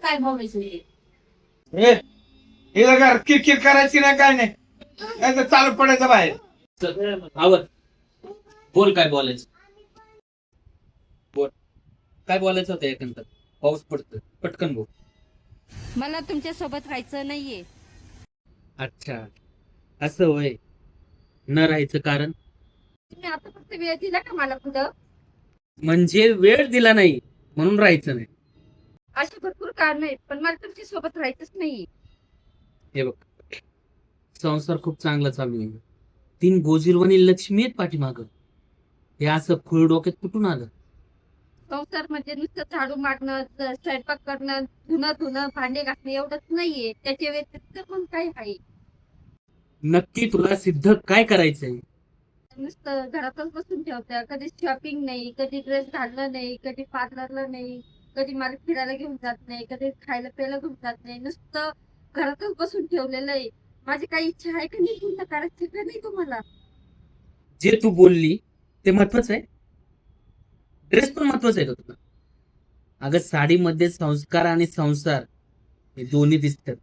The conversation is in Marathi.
काय बोलायचं हिला घर किरकिर करायची नाही काय नाही नाही तर चालू पडायचं बाहेर. आवर बोल काय बोलायचं. बोल काय बोलायचं होतं एकंदर. पाऊस पडतोय पटकन बोल. मला तुमच्या सोबत राहायचं नाहीये. अच्छा असं होय. न राहायचं कारण तुम्ही आता फक्त वेळ दिला का मला कुठं. म्हणजे वेळ दिला नाही म्हणून राहायचं नाही. अशी भरपूर कारण आहेत पण मला तुमच्या सोबत राहायचंच नाहीये. हे बघ संसार खूप चांगला चालू आहे. 3 गोजीरवाणी लक्ष्मी आहेत पाठीमाग. हे असं फुल डोक्यात कुठून आलं. संसार म्हणजे नुसतं झाडू मारणं स्वयंपाक करणं धुणं भांडे घासणं एवढंच नाहीये. त्याच्या व्यतिरिक्त पण काय आहे. नक्की तुला सिद्ध काय करायचंय. नुसतं घरातच बसून ठेवत्या. कधी शॉपिंग नाही, कधी ड्रेस घालणं नाही, कधी पार्लरला नाही, कधी मला फिरायला घेऊन जात नाही, कधी खायला प्यायला घेऊन जात नाही. नुसतं घरातच बसून ठेवलेलं आहे. माझी काही इच्छा आहे का नाही पूर्ण करायची का नाही तुम्हाला. जे तू बोलली ते महत्वाचं आहे. ड्रेस पण महत्वाचं आहे का तुला. अगं साडीमध्ये संस्कार आणि संसार हे दोन्ही दिसतात.